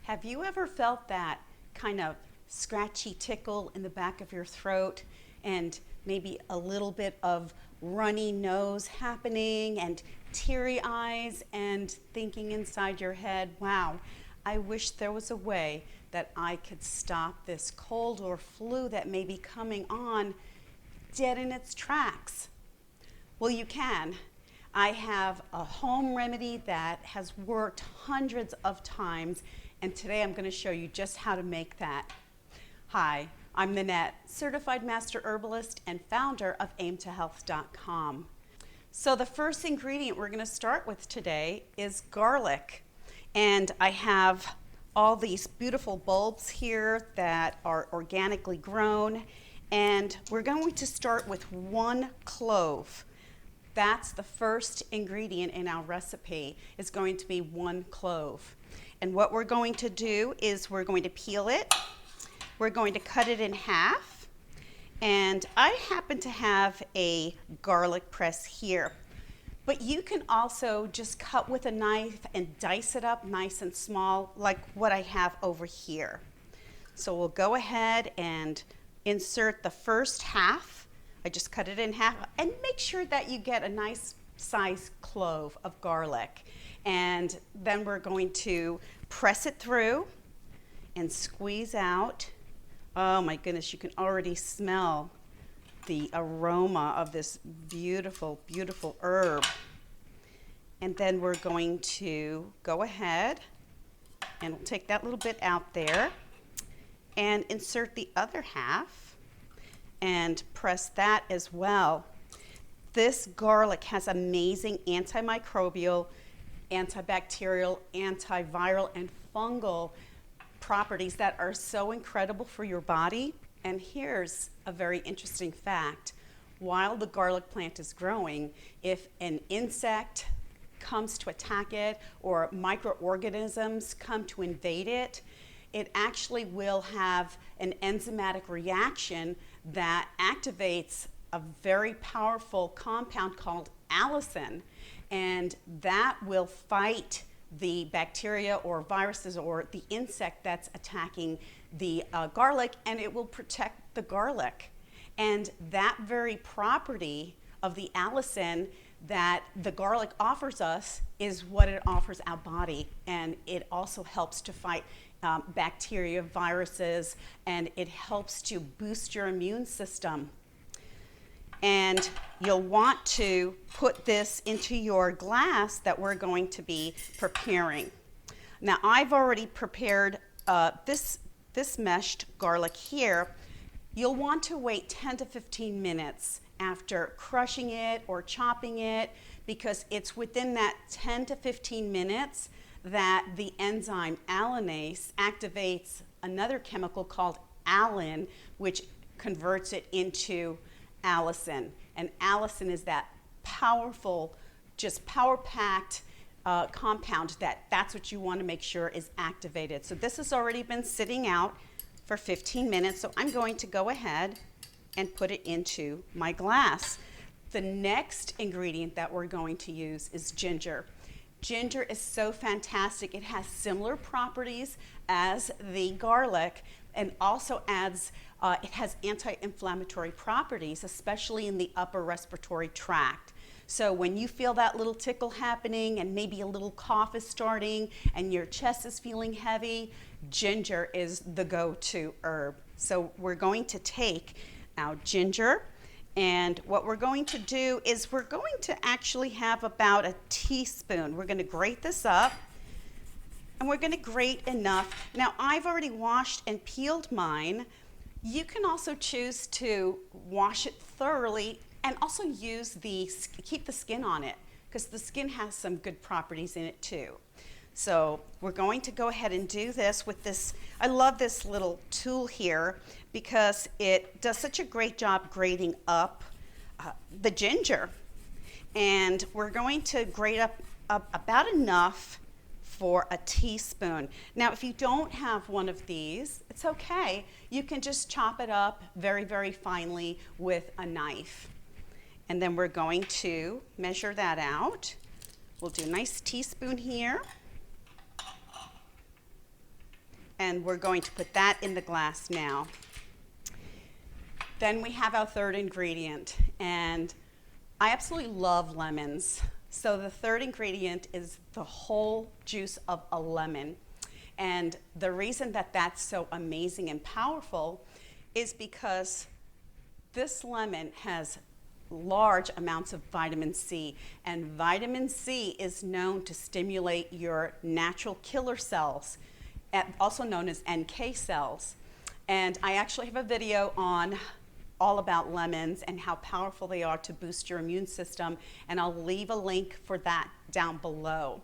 Have you ever felt that kind of scratchy tickle in the back of your throat and maybe a little bit of runny nose happening and teary eyes and thinking inside your head, wow, I wish there was a way that I could stop this cold or flu that may be coming on dead in its tracks? Well, you can. I have a home remedy that has worked hundreds of times, and today I'm going to show you just how to make that. Hi, I'm Nanette, certified master herbalist and founder of aimtohealth.com. So the first ingredient we're going to start with today is garlic. And I have all these beautiful bulbs here that are organically grown. And we're going to start with 1 clove. That's the first ingredient in our recipe, is going to be 1 clove. And what we're going to do is we're going to peel it. We're going to cut it in half. And I happen to have a garlic press here. But you can also just cut with a knife and dice it up nice and small, like what I have over here. So we'll go ahead and insert the first half. I just cut it in half, and make sure that you get a nice size clove of garlic. And then we're going to press it through and squeeze out. Oh my goodness, you can already smell the aroma of this beautiful, beautiful herb. And then we're going to go ahead and we'll take that little bit out there and insert the other half and press that as well. This garlic has amazing antimicrobial, antibacterial, antiviral, and fungal properties that are so incredible for your body. And here's a very interesting fact. While the garlic plant is growing, if an insect comes to attack it or microorganisms come to invade it, it actually will have an enzymatic reaction that activates a very powerful compound called allicin, and that will fight the bacteria or viruses or the insect that's attacking the garlic, and it will protect the garlic. And that very property of the allicin that the garlic offers us is what it offers our body, and it also helps to fight bacteria, viruses, and it helps to boost your immune system. And you'll want to put this into your glass that we're going to be preparing. Now, I've already prepared this meshed garlic here. You'll want to wait 10 to 15 minutes after crushing it or chopping it, because it's within that 10 to 15 minutes that the enzyme allinase activates another chemical called allin, which converts it into allicin. And allicin is that powerful, just power-packed compound that's what you want to make sure is activated. So this has already been sitting out for 15 minutes, so I'm going to go ahead and put it into my glass. The next ingredient that we're going to use is ginger. Ginger is so fantastic. It has similar properties as the garlic, and also adds, it has anti-inflammatory properties, especially in the upper respiratory tract. So when you feel that little tickle happening and maybe a little cough is starting and your chest is feeling heavy, ginger is the go-to herb. So we're going to take our ginger, and what we're going to do is we're going to actually have about a teaspoon. We're going to grate this up, and we're going to grate enough. Now, I've already washed and peeled mine. You can also choose to wash it thoroughly and also keep the skin on it, because the skin has some good properties in it too. So we're going to go ahead and do this with this. I love this little tool here because it does such a great job grating up the ginger. And we're going to grate up about enough for a teaspoon. Now, if you don't have one of these, it's okay. You can just chop it up very, very finely with a knife. And then we're going to measure that out. We'll do a nice teaspoon here. And we're going to put that in the glass now. Then we have our third ingredient, and I absolutely love lemons. So the third ingredient is the whole juice of a lemon. And the reason that that's so amazing and powerful is because this lemon has large amounts of vitamin C, and vitamin C is known to stimulate your natural killer cells, also known as NK cells. And I actually have a video on all about lemons and how powerful they are to boost your immune system, and I'll leave a link for that down below.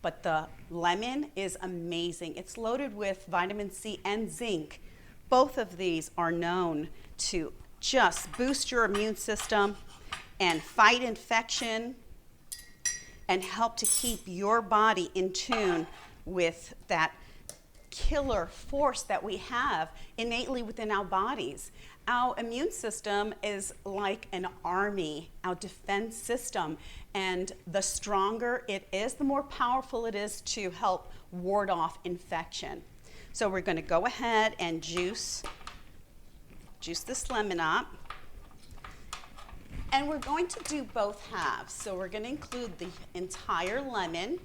But the lemon is amazing. It's loaded with vitamin C and zinc. Both of these are known to just boost your immune system and fight infection and help to keep your body in tune with that killer force that we have innately within our bodies. Our immune system is like an army, our defense system, and the stronger it is, the more powerful it is to help ward off infection. So we're going to go ahead and juice this lemon up. And we're going to do both halves. So we're going to include the entire lemon.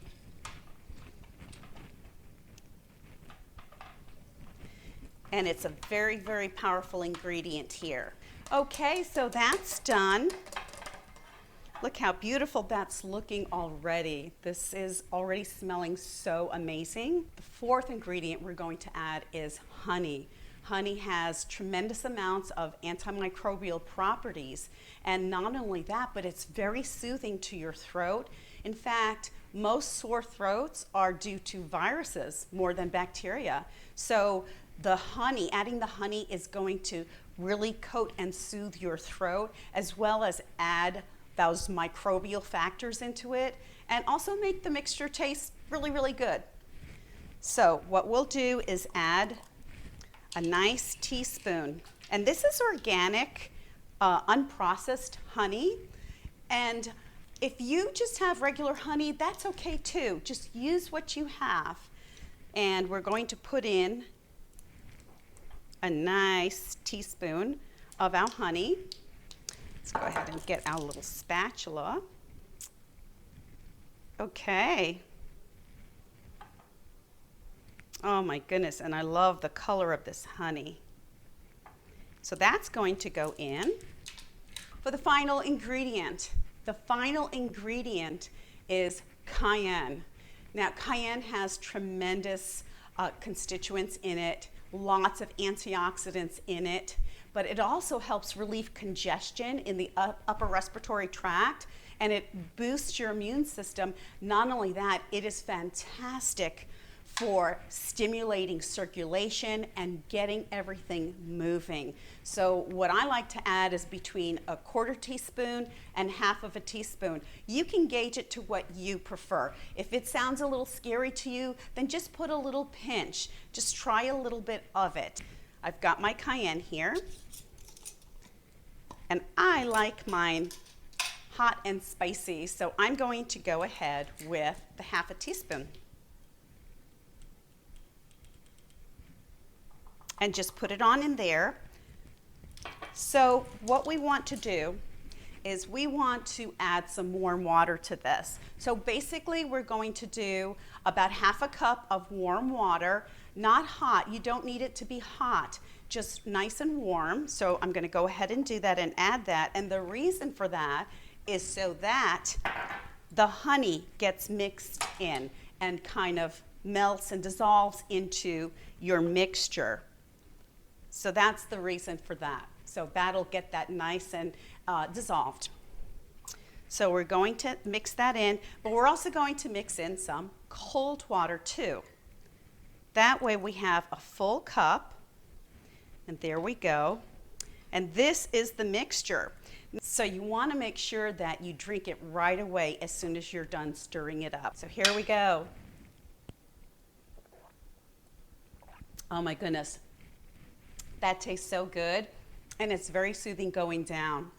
And it's a very, very powerful ingredient here. Okay, so that's done. Look how beautiful that's looking already. This is already smelling so amazing. The fourth ingredient we're going to add is honey. Honey has tremendous amounts of antimicrobial properties. And not only that, but it's very soothing to your throat. In fact, most sore throats are due to viruses more than bacteria. So the honey, adding the honey is going to really coat and soothe your throat, as well as add those microbial factors into it, and also make the mixture taste really, really good. So what we'll do is add a nice teaspoon, and this is organic, unprocessed honey, and if you just have regular honey, that's okay too. Just use what you have. And we're going to put in a nice teaspoon of our honey. Let's go ahead and get our little spatula. Okay. Oh my goodness, and I love the color of this honey. So that's going to go in. For the final ingredient, the final ingredient is cayenne. Now, cayenne has tremendous constituents in it, lots of antioxidants in it, but it also helps relieve congestion in the upper respiratory tract, and it boosts your immune system. Not only that, it is fantastic for stimulating circulation and getting everything moving. So what I like to add is between a quarter teaspoon and half of a teaspoon. You can gauge it to what you prefer. If it sounds a little scary to you, then just put a little pinch. Just try a little bit of it. I've got my cayenne here, and I like mine hot and spicy, so I'm going to go ahead with the half a teaspoon. And just put it on in there. So what we want to do is we want to add some warm water to this. So basically we're going to do about half a cup of warm water, not hot. You don't need it to be hot, just nice and warm. So I'm gonna go ahead and do that and add that. And the reason for that is so that the honey gets mixed in and kind of melts and dissolves into your mixture. So that's the reason for that. So that'll get that nice and dissolved. So we're going to mix that in, but we're also going to mix in some cold water too. That way we have a full cup, and there we go. And this is the mixture. So you want to make sure that you drink it right away as soon as you're done stirring it up. So here we go. Oh my goodness. That tastes so good, and it's very soothing going down.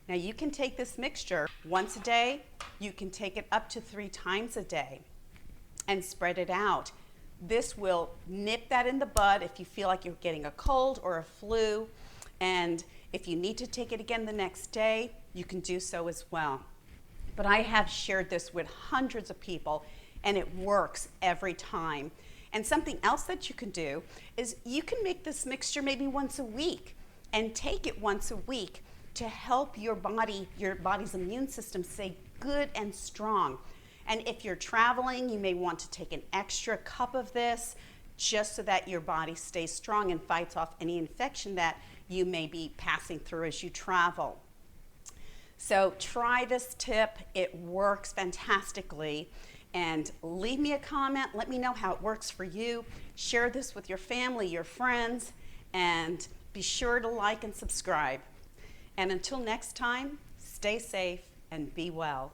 Now you can take this mixture once a day. You can take it up to 3 times a day and spread it out. This will nip that in the bud if you feel like you're getting a cold or a flu. And if you need to take it again the next day, you can do so as well. But I have shared this with hundreds of people, and it works every time. And something else that you can do is you can make this mixture maybe once a week and take it once a week to help your body's immune system stay good and strong. And if you're traveling, you may want to take an extra cup of this just so that your body stays strong and fights off any infection that you may be passing through as you travel. So try this tip. It works fantastically. And leave me a comment. Let me know how it works for you. Share this with your family, your friends, and be sure to like and subscribe. And until next time, stay safe and be well.